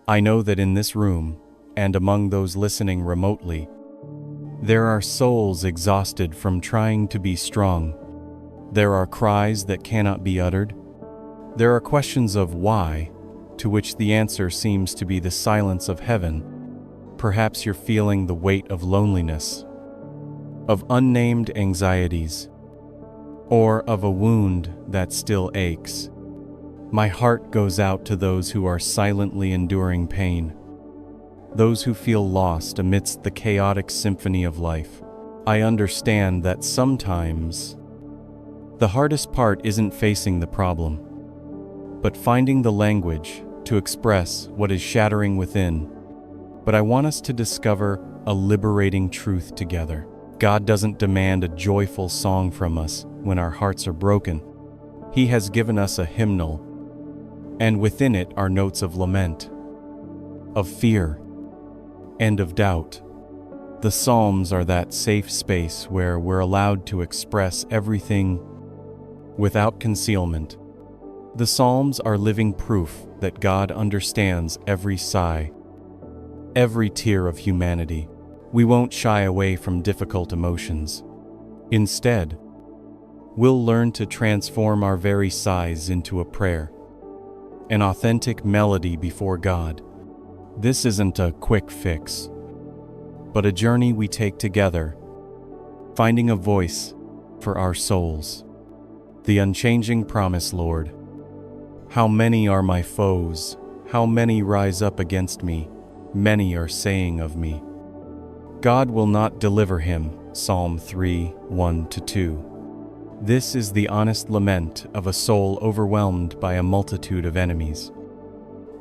I know that in this room, and among those listening remotely, there are souls exhausted from trying to be strong. There are cries that cannot be uttered. There are questions of why, to which the answer seems to be the silence of heaven. Perhaps you're feeling the weight of loneliness, of unnamed anxieties, or of a wound that still aches. My heart goes out to those who are silently enduring pain, those who feel lost amidst the chaotic symphony of life. I understand that sometimes the hardest part isn't facing the problem, but finding the language to express what is shattering within. But I want us to discover a liberating truth together. God doesn't demand a joyful song from us when our hearts are broken. He has given us a hymnal, and within it are notes of lament, of fear, and of doubt. The Psalms are that safe space where we're allowed to express everything without concealment. The Psalms are living proof that God understands every sigh, every tear of humanity. We won't shy away from difficult emotions. Instead, we'll learn to transform our very sighs into a prayer, an authentic melody before God. This isn't a quick fix, but a journey we take together, finding a voice for our souls. The unchanging promise, Lord. How many are my foes? How many rise up against me? Many are saying of me, God will not deliver him. Psalm 3, 1-2. This is the honest lament of a soul overwhelmed by a multitude of enemies,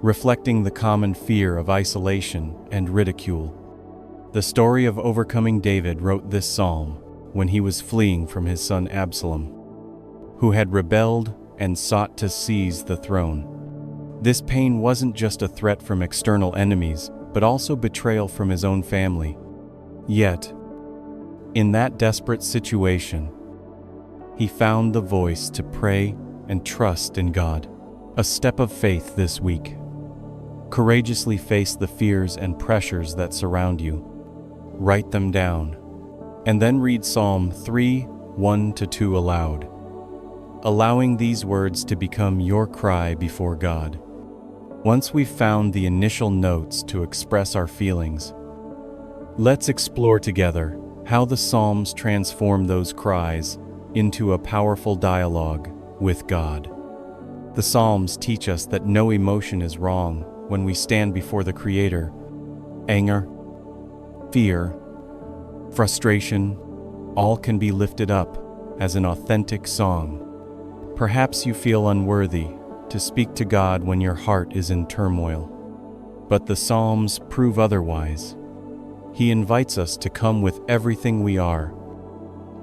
reflecting the common fear of isolation and ridicule. The story of overcoming David wrote this psalm when he was fleeing from his son Absalom, who had rebelled and sought to seize the throne. This pain wasn't just a threat from external enemies, but also betrayal from his own family. Yet, in that desperate situation, he found the voice to pray and trust in God. A step of faith this week. Courageously face the fears and pressures that surround you. Write them down, and then read Psalm 3, 1-2 aloud, allowing these words to become your cry before God. Once we've found the initial notes to express our feelings, let's explore together how the Psalms transform those cries into a powerful dialogue with God. The Psalms teach us that no emotion is wrong when we stand before the Creator. Anger, fear, frustration, all can be lifted up as an authentic song. Perhaps you feel unworthy to speak to God when your heart is in turmoil, but the Psalms prove otherwise. He invites us to come with everything we are,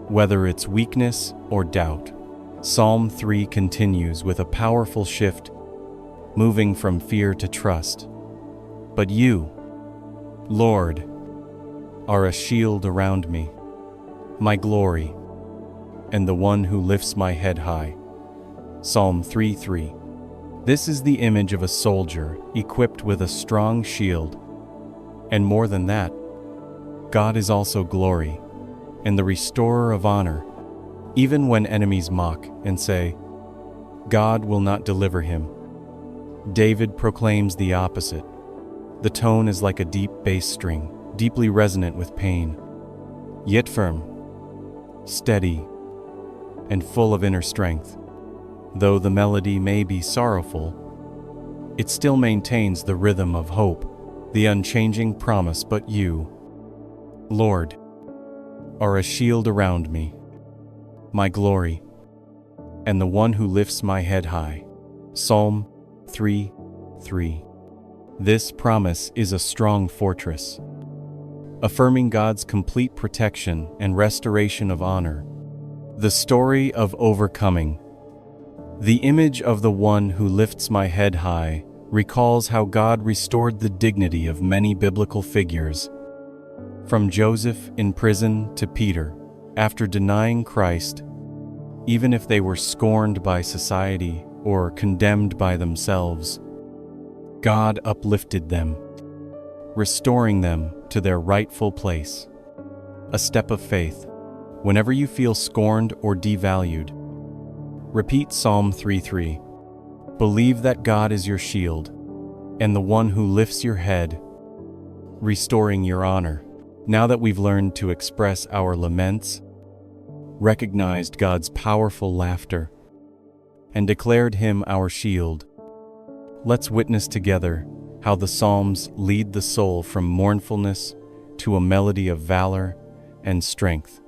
whether it's weakness or doubt. Psalm 3 continues with a powerful shift, moving from fear to trust. But you, Lord, are a shield around me, my glory, and the one who lifts my head high. Psalm 3:3. This is the image of a soldier equipped with a strong shield. And more than that, God is also glory and the restorer of honor. Even when enemies mock and say, God will not deliver him, David proclaims the opposite. The tone is like a deep bass string, deeply resonant with pain, yet firm, steady, and full of inner strength. Though the melody may be sorrowful, it still maintains the rhythm of hope, the unchanging promise. But you, Lord, are a shield around me, my glory, and the one who lifts my head high. Psalm 3:3. This promise is a strong fortress, affirming God's complete protection and restoration of honor. The story of overcoming. The image of the one who lifts my head high recalls how God restored the dignity of many biblical figures, from Joseph in prison to Peter, after denying Christ, even if they were scorned by society or condemned by themselves. God uplifted them, restoring them to their rightful place. A step of faith. Whenever you feel scorned or devalued, repeat Psalm 3:3. Believe that God is your shield and the one who lifts your head, restoring your honor. Now that we've learned to express our laments, recognized God's powerful laughter, and declared Him our shield, let's witness together how the Psalms lead the soul from mournfulness to a melody of valor and strength.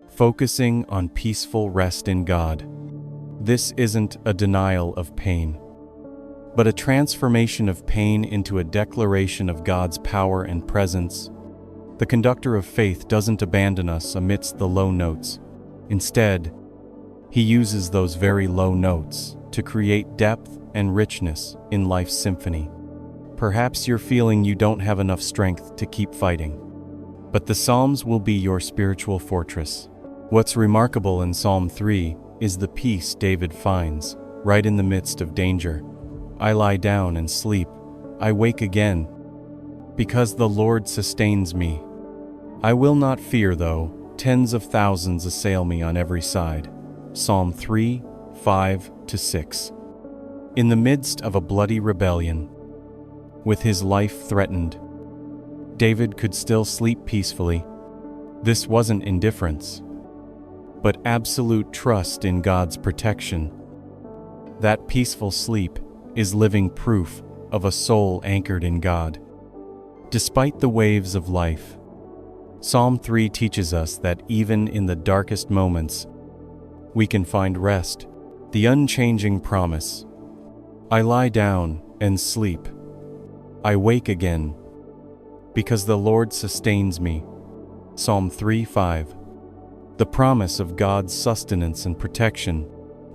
Focusing on peaceful rest in God. This isn't a denial of pain, but a transformation of pain into a declaration of God's power and presence. The conductor of faith doesn't abandon us amidst the low notes. Instead, He uses those very low notes to create depth and richness in life's symphony. Perhaps you're feeling you don't have enough strength to keep fighting, but the Psalms will be your spiritual fortress. What's remarkable in Psalm 3 is the peace David finds right in the midst of danger. I lie down and sleep, I wake again, because the Lord sustains me. I will not fear, though tens of thousands assail me on every side. Psalm 3, 5-6. In the midst of a bloody rebellion, with his life threatened, David could still sleep peacefully. This wasn't indifference, but absolute trust in God's protection. That peaceful sleep is living proof of a soul anchored in God. Despite the waves of life, Psalm 3 teaches us that even in the darkest moments, we can find rest. The unchanging promise, I lie down and sleep, I wake again, because the Lord sustains me. Psalm 3:5. The promise of God's sustenance and protection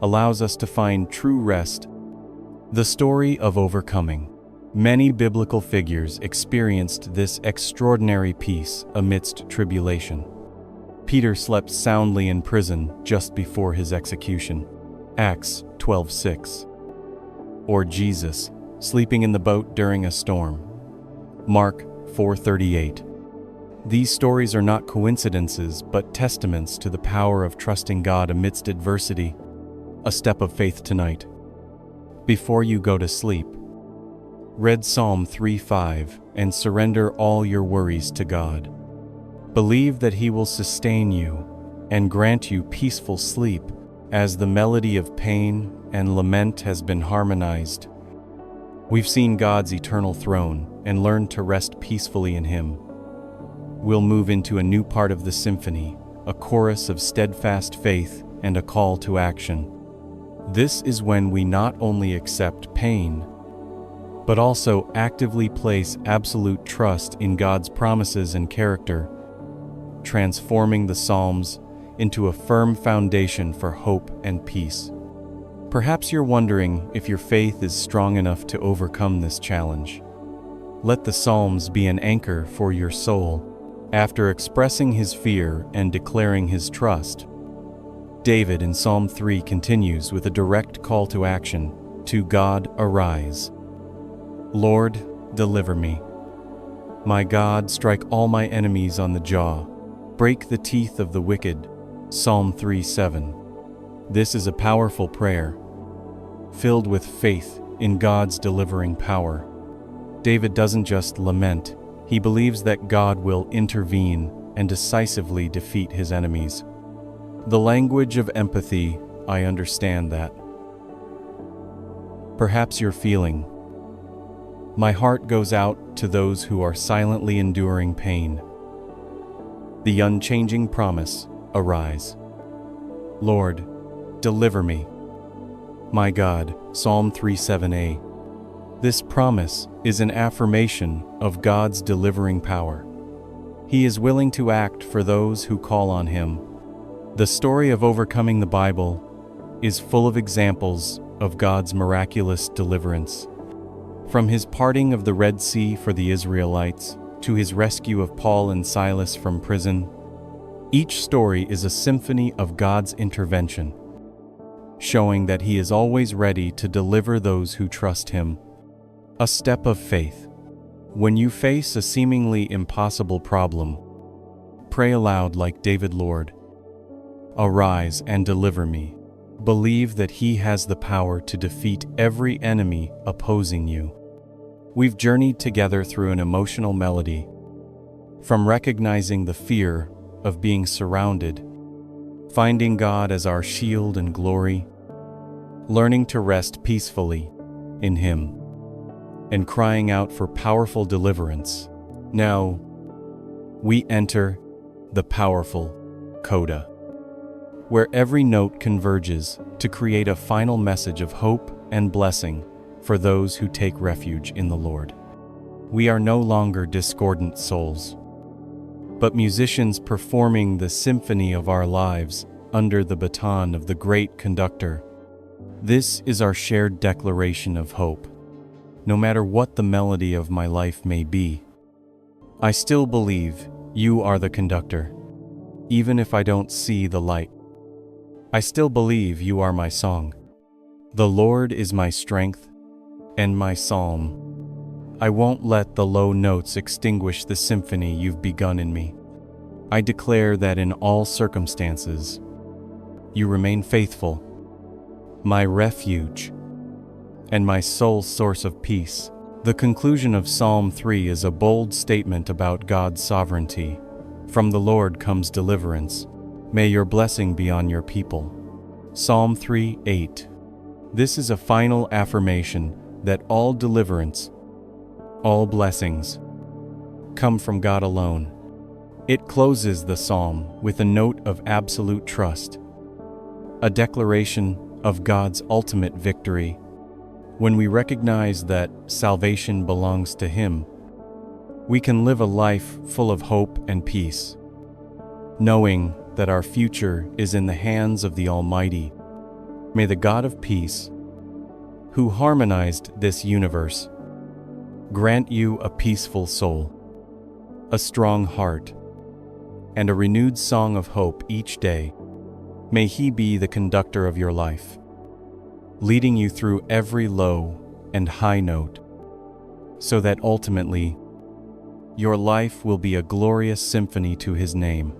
allows us to find true rest. The story of overcoming. Many biblical figures experienced this extraordinary peace amidst tribulation. Peter slept soundly in prison just before his execution. Acts 12:6. Or Jesus, sleeping in the boat during a storm. Mark 4:38. These stories are not coincidences, but testaments to the power of trusting God amidst adversity. A step of faith tonight. Before you go to sleep, read Psalm 3:5 and surrender all your worries to God. Believe that He will sustain you and grant you peaceful sleep as the melody of pain and lament has been harmonized. We've seen God's eternal throne and learned to rest peacefully in Him. We'll move into a new part of the symphony, a chorus of steadfast faith and a call to action. This is when we not only accept pain, but also actively place absolute trust in God's promises and character, transforming the Psalms into a firm foundation for hope and peace. Perhaps you're wondering if your faith is strong enough to overcome this challenge. Let the Psalms be an anchor for your soul. After expressing his fear and declaring his trust, David in Psalm 3 continues with a direct call to action. To God arise. Lord, deliver me. My God, strike all my enemies on the jaw. Break the teeth of the wicked. Psalm 3:7. This is a powerful prayer, filled with faith in God's delivering power. David doesn't just lament, he believes that God will intervene and decisively defeat his enemies. The language of empathy, I understand that. Perhaps you're feeling, my heart goes out to those who are silently enduring pain. The unchanging promise, arise. Lord, deliver me. My God, Psalm 3:7a. This promise is an affirmation of God's delivering power. He is willing to act for those who call on Him. The story of overcoming the Bible is full of examples of God's miraculous deliverance. From His parting of the Red Sea for the Israelites to His rescue of Paul and Silas from prison, each story is a symphony of God's intervention, showing that He is always ready to deliver those who trust Him. A step of faith. When you face a seemingly impossible problem, pray aloud like David, Lord, arise and deliver me. Believe that He has the power to defeat every enemy opposing you. We've journeyed together through an emotional melody, from recognizing the fear of being surrounded, finding God as our shield and glory, learning to rest peacefully in Him, and crying out for powerful deliverance. Now, we enter the powerful coda, where every note converges to create a final message of hope and blessing for those who take refuge in the Lord. We are no longer discordant souls, but musicians performing the symphony of our lives under the baton of the great conductor. This is our shared declaration of hope. No matter what the melody of my life may be, I still believe You are the conductor. Even if I don't see the light, I still believe You are my song. The Lord is my strength and my psalm. I won't let the low notes extinguish the symphony You've begun in me. I declare that in all circumstances, You remain faithful, my refuge, and my sole source of peace. The conclusion of Psalm 3 is a bold statement about God's sovereignty. From the Lord comes deliverance. May Your blessing be on Your people. Psalm 3:8. This is a final affirmation that all deliverance, all blessings, come from God alone. It closes the psalm with a note of absolute trust, a declaration of God's ultimate victory. When we recognize that salvation belongs to Him, we can live a life full of hope and peace, knowing that our future is in the hands of the Almighty. May the God of peace, who harmonized this universe, grant you a peaceful soul, a strong heart, and a renewed song of hope each day. May He be the conductor of your life, leading you through every low and high note, so that ultimately your life will be a glorious symphony to His name.